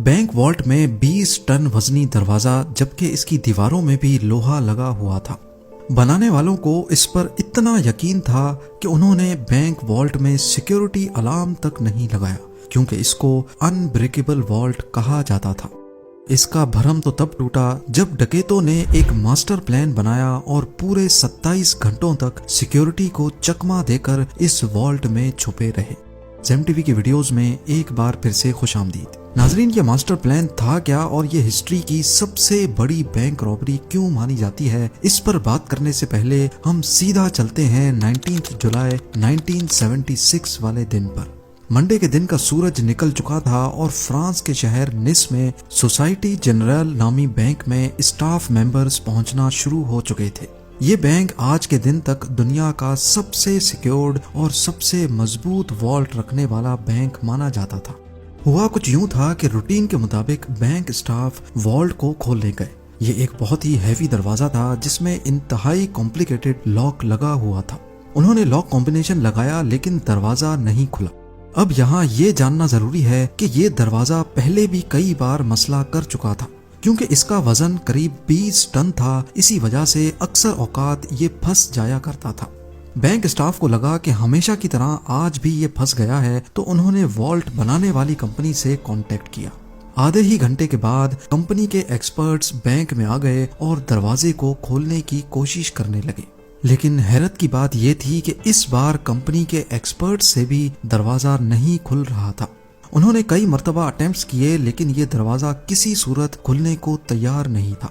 Bank vault में 20 ton वजनी दरवाजा, जबकि इसकी दीवारों में भी लोहा लगा हुआ था। बनाने वालों को इस पर इतना यकीन था कि उन्होंने बैंक वॉल्ट में सिक्योरिटी अलार्म तक नहीं लगाया, क्योंकि इसको अनब्रेकेबल वॉल्ट कहा जाता था। इसका भरम तो तब टूटा जब डकैतों ने एक मास्टर प्लान बनाया और पूरे 27 घंटों तक सिक्योरिटी को चकमा देकर इस वॉल्ट में छुपे रहे। जेम टीवी की वीडियोस में एक बार फिर से खुशामदीद। नाजरीन, ये मास्टर प्लान था क्या और ये हिस्ट्री की सबसे बड़ी बैंक रॉबरी क्यों मानी जाती है, इस पर बात करने से पहले हम सीधा चलते हैं 19 जुलाई 1976 वाले दिन पर। मंडे के दिन का सूरज निकल चुका था और फ्रांस के शहर निस में सोसाइटी जनरल नामी बैंक में स्टाफ मेंबर्स पहुंचना शुरू हो चुके थे। ये बैंक आज के दिन तक दुनिया का सबसे सिक्योर्ड और सबसे मजबूत वॉल्ट रखने वाला बैंक माना जाता था। हुआ कुछ यूं था कि रूटीन के मुताबिक बैंक स्टाफ वॉल्ट को खोलने गए। ये एक बहुत ही हैवी दरवाजा था जिसमें इंतहाई कॉम्प्लिकेटेड लॉक लगा हुआ था। उन्होंने लॉक कॉम्बिनेशन लगाया लेकिन दरवाजा नहीं खुला। अब यहाँ ये जानना जरूरी है कि ये दरवाजा पहले भी कई बार मसला कर चुका था, क्योंकि इसका वजन करीब 20 टन था। इसी वजह से अक्सर औकात ये फंस जाया करता था। बैंक स्टाफ को लगा कि हमेशा की तरह आज भी ये फंस गया है, तो उन्होंने वॉल्ट बनाने वाली कंपनी से कांटेक्ट किया। आधे ही घंटे के बाद कंपनी के एक्सपर्ट्स बैंक में आ गए और दरवाजे को खोलने की कोशिश करने लगे। लेकिन हैरत की बात यह थी कि इस बार कंपनी के एक्सपर्ट से भी दरवाजा नहीं खुल रहा था। उन्होंने कई मर्तबा अटेम्प्ट्स किए लेकिन ये दरवाजा किसी सूरत खुलने को तैयार नहीं था।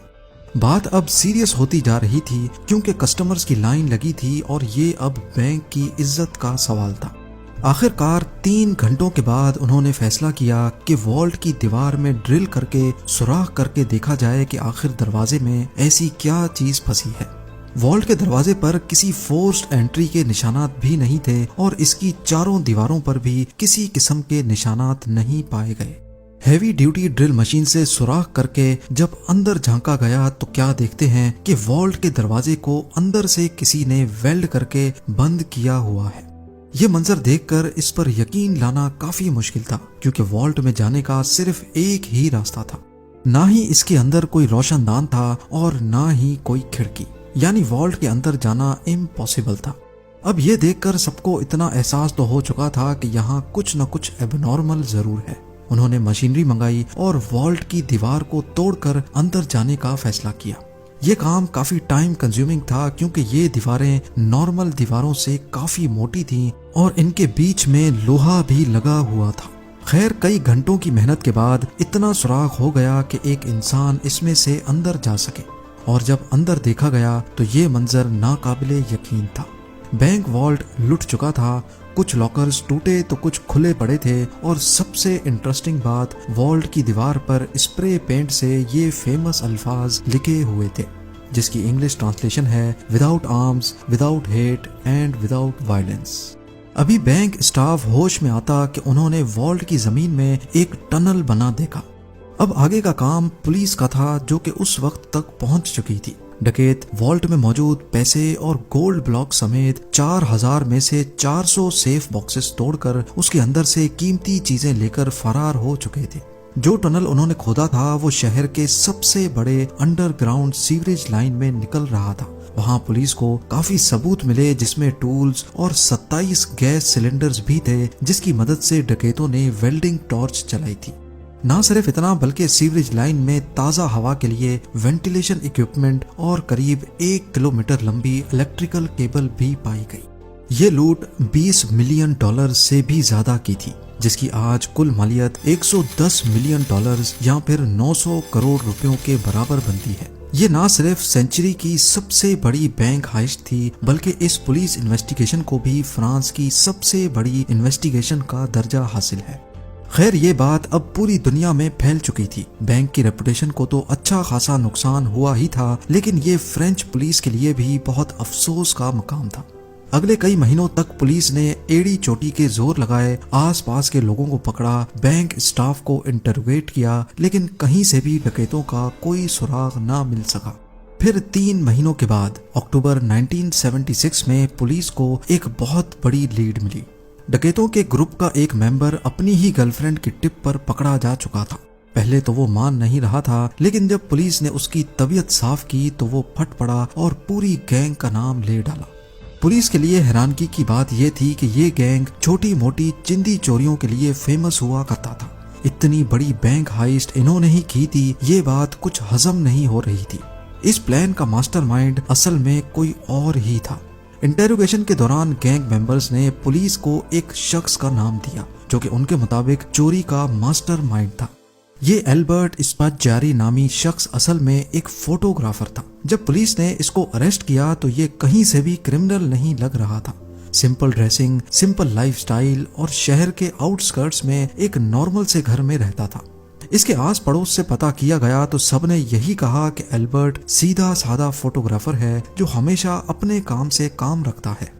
बात अब सीरियस होती जा रही थी क्योंकि कस्टमर्स की लाइन लगी थी और ये अब बैंक की इज्जत का सवाल था। आखिरकार 3 घंटों के बाद उन्होंने फैसला किया कि वॉल्ट की दीवार में ड्रिल करके सुराख करके देखा जाए कि आखिर दरवाजे में ऐसी क्या चीज फंसी है। वॉल्ट के दरवाजे पर किसी फोर्स्ड एंट्री के निशानात भी नहीं थे और इसकी चारों दीवारों पर भी किसी किस्म के निशानात नहीं पाए गए। हैवी ड्यूटी ड्रिल मशीन से सुराख करके जब अंदर झांका गया तो क्या देखते हैं कि वॉल्ट के दरवाजे को अंदर से किसी ने वेल्ड करके बंद किया हुआ है। ये मंजर देखकर इस पर यकीन लाना काफी मुश्किल था, क्योंकि वॉल्ट में जाने का सिर्फ एक ही रास्ता था। ना ही इसके अंदर कोई रोशनदान था और ना ही कोई खिड़की, यानी वॉल्ट के अंदर जाना इम्पॉसिबल था। अब ये देखकर सबको इतना एहसास तो हो चुका था कि यहाँ कुछ न कुछ एबनॉर्मल जरूर है। उन्होंने मशीनरी मंगाई और वॉल्ट की दीवार को तोड़कर अंदर जाने का फैसला किया। ये काम काफी टाइम कंज्यूमिंग था, क्योंकि ये दीवारें नॉर्मल दीवारों से काफी मोटी थीं और इनके बीच में लोहा भी लगा हुआ था। खैर, कई घंटों की मेहनत के बाद इतना सुराख हो गया कि एक इंसान इसमें से अंदर जा सके, और जब अंदर देखा गया तो ये मंजर नाकाबिले यकीन था। बैंक वॉल्ट लुट चुका था, कुछ लॉकर्स टूटे तो कुछ खुले पड़े थे, और सबसे इंटरेस्टिंग बात, वॉल्ट की दीवार पर स्प्रे पेंट से ये फेमस अल्फाज लिखे हुए थे, जिसकी इंग्लिश ट्रांसलेशन है without arms, without hate and without violence. अभी बैंक स्टाफ होश में आता कि उन्होंने वॉल्ट की जमीन में एक टनल बना देखा। अब आगे का काम पुलिस का था, जो कि उस वक्त तक पहुंच चुकी थी। डकैत वॉल्ट में मौजूद पैसे और गोल्ड ब्लॉक समेत 4000 में से 400 सेफ बॉक्सेस तोड़कर उसके अंदर से कीमती चीजें लेकर फरार हो चुके थे। जो टनल उन्होंने खोदा था वो शहर के सबसे बड़े अंडरग्राउंड सीवरेज लाइन में निकल रहा था। वहां पुलिस को काफी सबूत मिले, जिसमें टूल्स और 27 गैस सिलेंडर्स भी थे, जिसकी मदद से डकैतों ने वेल्डिंग टॉर्च चलाई थी। ना सिर्फ इतना, बल्कि सीवरेज लाइन में ताज़ा हवा के लिए वेंटिलेशन इक्विपमेंट और करीब 1 किलोमीटर लंबी इलेक्ट्रिकल केबल भी पाई गई। ये लूट $20 मिलियन से भी ज्यादा की थी, जिसकी आज कुल मालियत $110 मिलियन या फिर 900 करोड़ रुपयों के बराबर बनती है। ये ना सिर्फ सेंचुरी की सबसे बड़ी बैंक हाइस्ट थी, बल्कि इस पुलिस इन्वेस्टिगेशन को भी फ्रांस की सबसे बड़ी इन्वेस्टिगेशन का दर्जा हासिल है। खैर, ये बात अब पूरी दुनिया में फैल चुकी थी। बैंक की रेपुटेशन को तो अच्छा खासा नुकसान हुआ ही था, लेकिन ये फ्रेंच पुलिस के लिए भी बहुत अफसोस का मकाम था। अगले कई महीनों तक पुलिस ने एड़ी चोटी के जोर लगाए, आसपास के लोगों को पकड़ा, बैंक स्टाफ को इंटरोगेट किया, लेकिन कहीं से भी डकैतों का कोई सुराग ना मिल सका। फिर 3 महीनों के बाद अक्टूबर 1976 में पुलिस को एक बहुत बड़ी लीड मिली। डकैतों के ग्रुप का एक मेंबर अपनी ही गर्लफ्रेंड की टिप पर पकड़ा जा चुका था। पहले तो वो मान नहीं रहा था, लेकिन जब पुलिस ने उसकी तबीयत साफ की तो वो फट पड़ा और पूरी गैंग का नाम ले डाला। पुलिस के लिए हैरानगी की बात यह थी कि ये गैंग छोटी मोटी चिंदी चोरियों के लिए फेमस हुआ करता था। इतनी बड़ी बैंक हाइस्ट इन्होंने ही की थी, ये बात कुछ हजम नहीं हो रही थी। इस प्लान का मास्टरमाइंड असल में कोई और ही था। इंटेरोगेशन के दौरान गैंग मेंबर्स ने पुलिस को एक शख्स का नाम दिया जो कि उनके मुताबिक चोरी का मास्टरमाइंड था। ये एल्बर्ट स्पाज़्ज़ियारी नामी शख्स असल में एक फोटोग्राफर था। जब पुलिस ने इसको अरेस्ट किया तो ये कहीं से भी क्रिमिनल नहीं लग रहा था। सिंपल ड्रेसिंग, सिंपल लाइफस्टाइल और शहर के आउटस्कर्ट्स में एक नॉर्मल से घर में रहता था। इसके आस पड़ोस से पता किया गया तो सबने यही कहा कि एल्बर्ट सीधा साधा फोटोग्राफर है जो हमेशा अपने काम से काम रखता है।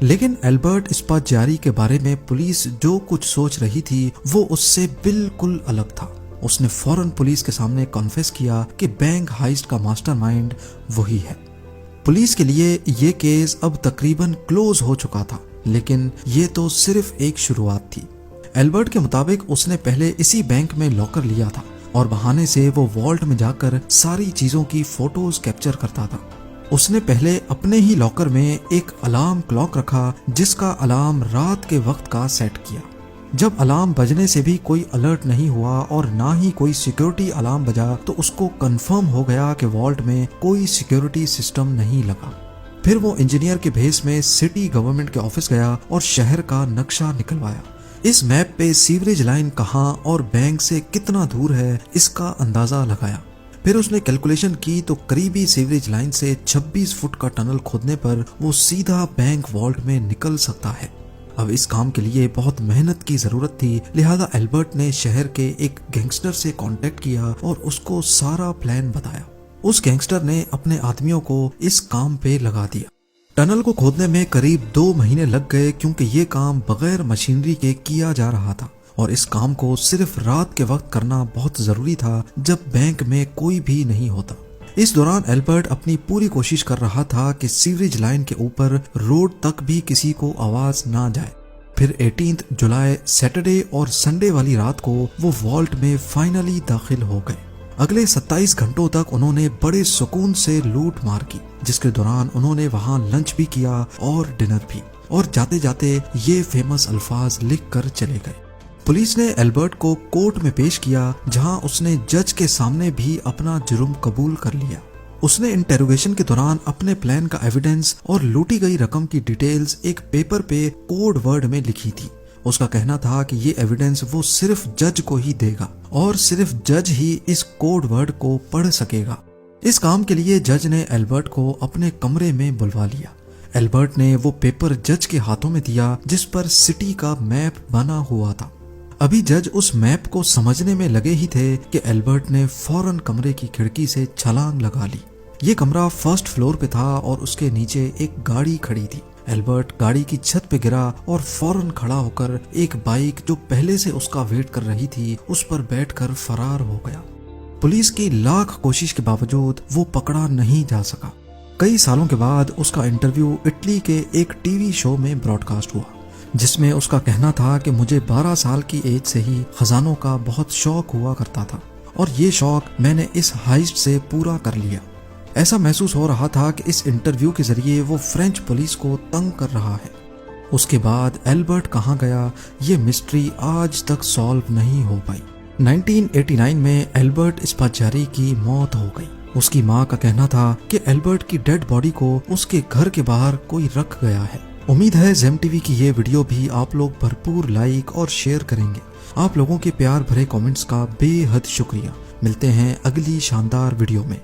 लेकिन एल्बर्ट स्पाज़्ज़ियारी के बारे में पुलिस जो कुछ सोच रही थी वो उससे बिल्कुल अलग था। उसने फौरन पुलिस के सामने कॉन्फेस किया कि बैंक हाइस्ट का मास्टरमाइंड वही है। पुलिस के लिए ये केस अब तकरीबन क्लोज हो चुका था, लेकिन ये तो सिर्फ एक शुरुआत थी। एल्बर्ट के मुताबिक उसने पहले इसी बैंक में लॉकर लिया था और बहाने से वो वॉल्ट में जाकर सारी चीजों की फोटोज कैप्चर करता था। उसने पहले अपने ही लॉकर में एक अलार्म क्लॉक रखा जिसका अलार्म रात के वक्त का सेट किया। जब अलार्म बजने से भी कोई अलर्ट नहीं हुआ और ना ही कोई सिक्योरिटी अलार्म बजा तो उसको कंफर्म हो गया कि वॉल्ट में कोई सिक्योरिटी सिस्टम नहीं लगा। फिर वो इंजीनियर के भेस में सिटी गवर्नमेंट के ऑफिस गया और शहर का नक्शा निकलवाया। इस मैप पे सीवरेज लाइन कहाँ और बैंक से कितना दूर है इसका अंदाजा लगाया। फिर उसने कैलकुलेशन की तो करीबी सीवरेज लाइन से 26 फुट का टनल खोदने पर वो सीधा बैंक वॉल्ट में निकल सकता है। अब इस काम के लिए बहुत मेहनत की जरूरत थी, लिहाजा एल्बर्ट ने शहर के एक गैंगस्टर से कांटेक्ट किया और उसको सारा प्लान बताया। उस गैंगस्टर ने अपने आदमियों को इस काम पे लगा दिया। टनल को खोदने में करीब 2 महीने लग गए क्योंकि ये काम बगैर मशीनरी के किया जा रहा था और इस काम को सिर्फ रात के वक्त करना बहुत जरूरी था जब बैंक में कोई भी नहीं होता। इस दौरान एल्बर्ट अपनी पूरी कोशिश कर रहा था कि सीवरेज लाइन के ऊपर रोड तक भी किसी को आवाज ना जाए। फिर 18 जुलाई सैटरडे और संडे वाली रात को वो वॉल्ट में फाइनली दाखिल हो गए। अगले 27 घंटों तक उन्होंने बड़े सुकून से लूट मार की, जिसके दौरान उन्होंने वहां लंच भी किया और डिनर भी, और जाते जाते ये फेमस अल्फाज लिख कर चले गए। पुलिस ने एल्बर्ट को कोर्ट में पेश किया जहां उसने जज के सामने भी अपना जुर्म कबूल कर लिया। उसने इंटेरोगेशन के दौरान अपने प्लान का एविडेंस और लूटी गई रकम की डिटेल्स एक पेपर पे कोड वर्ड में लिखी थी। उसका कहना था कि ये एविडेंस वो सिर्फ जज को ही देगा और सिर्फ जज ही इस कोड वर्ड को पढ़ सकेगा। इस काम के लिए जज ने एल्बर्ट को अपने कमरे में बुलवा लिया। एल्बर्ट ने वो पेपर जज के हाथों में दिया जिस पर सिटी का मैप बना हुआ था। अभी जज उस मैप को समझने में लगे ही थे कि एल्बर्ट ने फौरन कमरे की खिड़की से छलांग लगा ली। ये कमरा फर्स्ट फ्लोर पे था और उसके नीचे एक गाड़ी खड़ी थी। एल्बर्ट गाड़ी की छत पे गिरा और फौरन खड़ा होकर एक बाइक जो पहले से उसका वेट कर रही थी उस पर बैठकर फरार हो गया। पुलिस की लाख कोशिश के बावजूद वो पकड़ा नहीं जा सका। कई सालों के बाद उसका इंटरव्यू इटली के एक टीवी शो में ब्रॉडकास्ट हुआ जिसमें उसका कहना था कि मुझे 12 साल की एज से ही खजानों का बहुत शौक हुआ करता था और ये शौक मैंने इस हाइस्ट से पूरा कर लिया। ऐसा महसूस हो रहा था कि इस इंटरव्यू के जरिए वो फ्रेंच पुलिस को तंग कर रहा है। उसके बाद एल्बर्ट कहाँ गया ये मिस्ट्री आज तक सॉल्व नहीं हो पाई। 1989 में एल्बर्ट स्पाज़्ज़ियारी की मौत हो गई। उसकी माँ का कहना था कि एल्बर्ट की डेड बॉडी को उसके घर के बाहर कोई रख गया है। उम्मीद है जेम टीवी की ये वीडियो भी आप लोग भरपूर लाइक और शेयर करेंगे। आप लोगों के प्यार भरे कमेंट्स का बेहद शुक्रिया। मिलते हैं अगली शानदार वीडियो में।